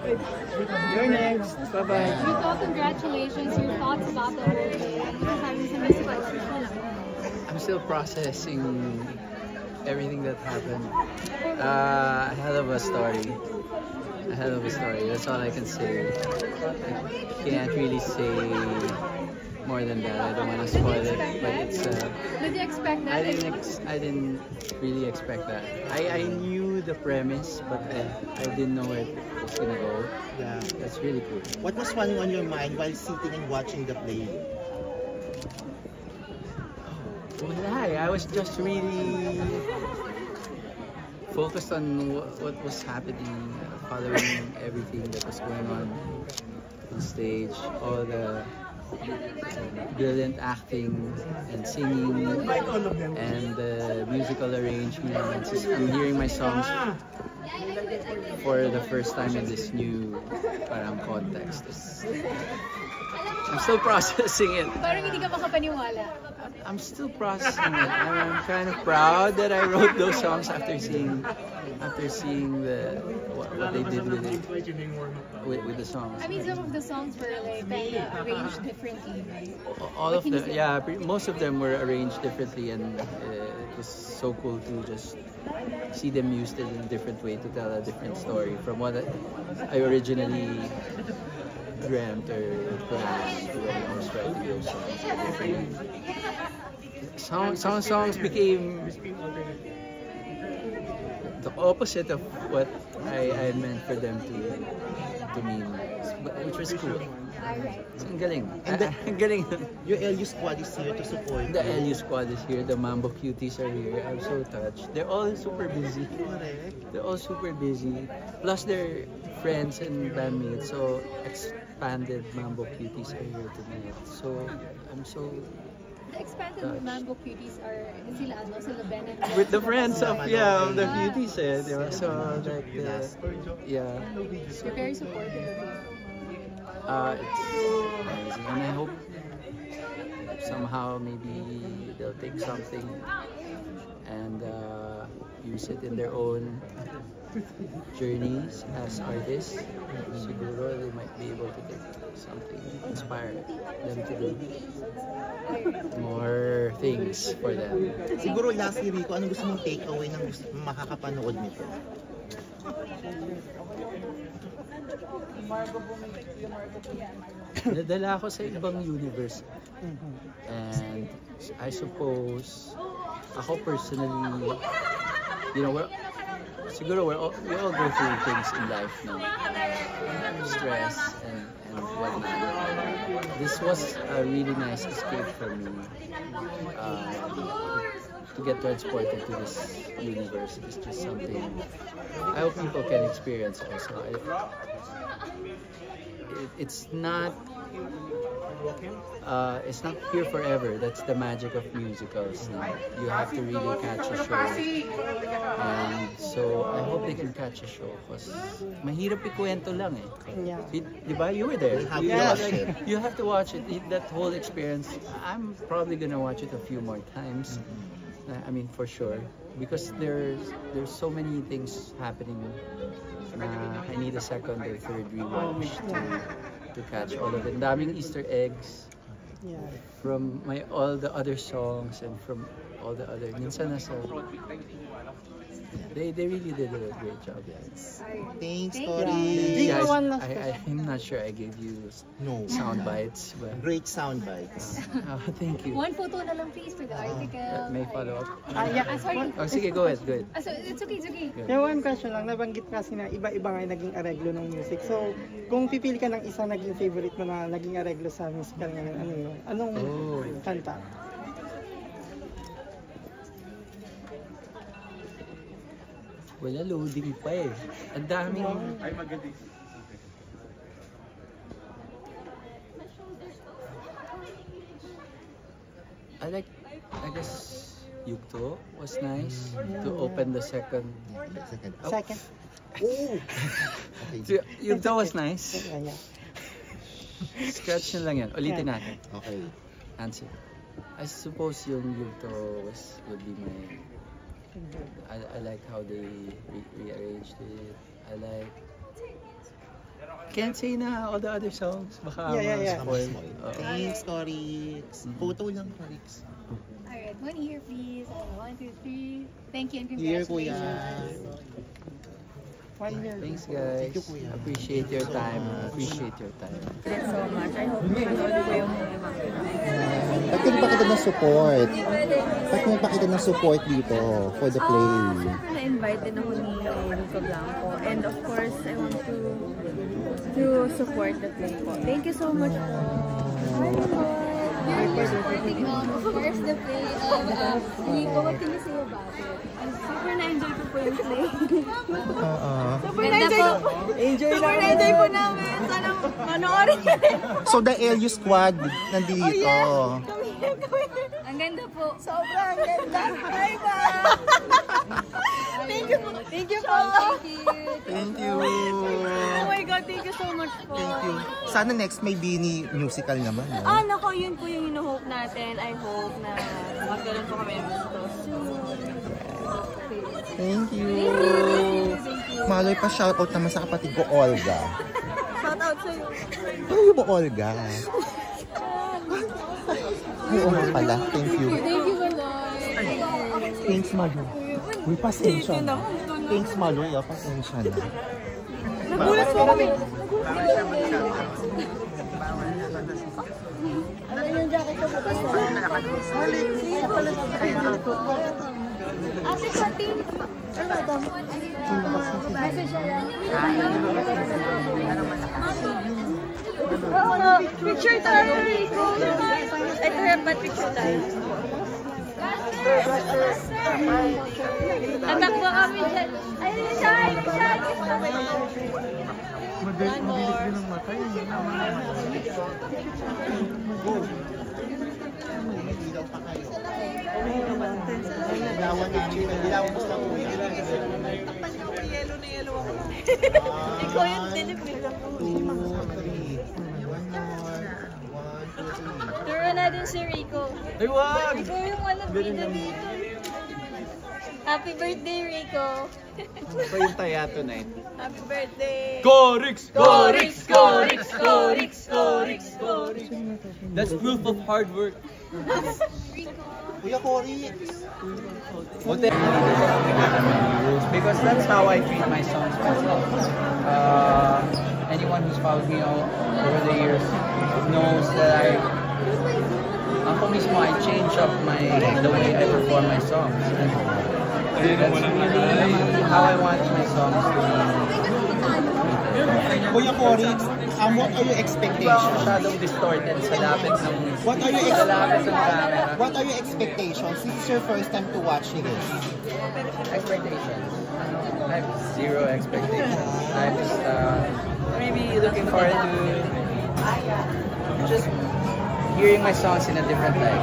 You're next. Bye-bye. Rico, congratulations. Your thoughts about the whole day. I'm still processing everything that happened. A hell of a story. A hell of a story. That's all I can say. I can't really say more than that. I don't want to spoil it, but it's. Did you expect that? I didn't really expect that. I knew the premise, but I didn't know where it was gonna go. Yeah. That's really cool. What was running on your mind while sitting and watching the play? I was just really focused on what was happening, following everything that was going on stage, all the brilliant acting and singing and the musical arrangements. I'm hearing my songs for the first time in this new context. I'm still processing it. Parang hindi ka makapaniwala. I'm still processing it. I'm kind of proud that I wrote those songs after seeing what they did with it, with the songs. I mean, some of the songs were like arranged differently, right? All of them, yeah, most of them were arranged differently, and it was so cool to just see them used in a different way to tell a different story from what I originally dreamt or planned when I was writing those songs. Songs became the opposite of what I meant for them to mean, which was cool. Ang galing. Ang galing. Your LU squad is here to support. The LU squad is here. The Mambo Cuties are here. I'm so touched. They're all super busy. They're all super busy. Plus their friends and bandmates. So expanded Mambo Cuties are here tonight. So I'm so. The expanded Mambo Cuties are sila Ben and with the friends of the Cuties, diba? So like yeah. You're very supportive. It's amazing, and I hope somehow maybe they'll take something and use it in their own journeys as artists. Siguro they might be able to take something, inspire them to do more things for them. Siguro lastly, Rico, anong gusto mong take away ng makakapanood nito? Nadala ako sa ibang universe. And I suppose, ako personally, we all go through things in life now. Stress and whatnot. This was a really nice escape for me. To get transported to this universe is just something I hope people can experience also. It's not here forever. That's the magic of musicals. You have to really catch a show, and so I hope they can catch a show because mahirap ikwento lang eh. Yeah. Diba? You were there. You have to watch it. That whole experience. I'm probably gonna watch it a few more times. I mean, for sure, because there's so many things happening. I need a second or third rewatch to catch all of it. Daming Easter eggs from all the other songs and from all the other. Minsan nasa. They really did a great job. Thanks, Tori. I'm not sure I gave you sound bites, but great sound bites. Thank you. One photo na lang please for the article. May follow up? Sorry. Oh, sige, go ahead. So, it's okay. Yeah, one question lang. Nabanggit kasi na iba-iba nga naging areglo ng music. So, kung pipili ka ng isa naging favorite mo na naging areglo sa musical ngayon, ano yun? Anong kanta? Wala, loading pa eh. Ang daming... I guess Yugto was nice to open the second. Second. Oh! Okay. Yugto was nice. Scratch na lang yan. Ulitin natin. Okay. Answer. I suppose yung Yugto would be my... I like how they rearranged it. I like can't say na all the other songs. Baka Yeah. spoil. Thanks, Corix. Photo lang, Corix. Alright, one here please. 1, 2, 3. Thank you and Here, Kuya. congratulations. 1 year. Thanks guys. Thank you, Kuya. Appreciate your time. Appreciate your time. Thank you so much. I hope manood ko yung Ba't ka nagpakita ng support? Ba't ka nagpakita ng support dito for the play? Siyempre na-invite din ako ni Nico Blanco. And of course, I want to support the play po. Thank you so much po. You're supporting, of course, the play of Nico. What can you say about it? Super na-enjoy ko po yung play. Oo. Super na-enjoy po namin. Sana manoorin niyo rin po. So the LU squad nandito. Ang ganda po. Sobrang ganda. Bye-bye! Thank you po. Thank you po. Thank you. Oh my God, thank you so much po. Thank you. Sana next may Bini musical naman. No? Nako, yun po yung ino-hope natin. I hope na magkaroon po kami ng gusto soon. Thank you. Maloy pa shoutout naman sa kapatid ko, Olga. Shout out sa'yo. Ano mo, Olga? Ay, oo nga pala. Thank you. Thank you, Maloy. Thanks, Maloy. Uy, pasensya na. Thanks, Maloy. Pasensya na. Nagulat po kami. Ano yung jacket ko bukas mo? Ate Pati. Message siya lang. Picture tayo. Ito yung ba't picture tayo? Natakbo kami dyan. Ayun, Shai! One more. Ilaw pa kayo. Ilawan namin. Ilawan mo sa Kuya. Ikaw yung tinipid. 2, 3. One more. 1, 2, 3. Turo natin si Rico. Ay, wag! Ikaw yung bida dito. Happy birthday, Rico. Pa yung taya tonight. Happy birthday. Corix! That's proof of hard work. Kuya Corix. Because that's how I treat my songs myself. Anyone who's followed me over the years knows that ako mismo, I change up the way I perform my songs. And that's really how I want my songs to be. Kuya Corix, what are your expectations? Masyadong distorted sa lapit ng What are your sa lapit ng camera. What are your expectations? This is your first time to watch this. Expectations. I have zero expectations. I'm just maybe looking forward to just hearing my songs in a different light.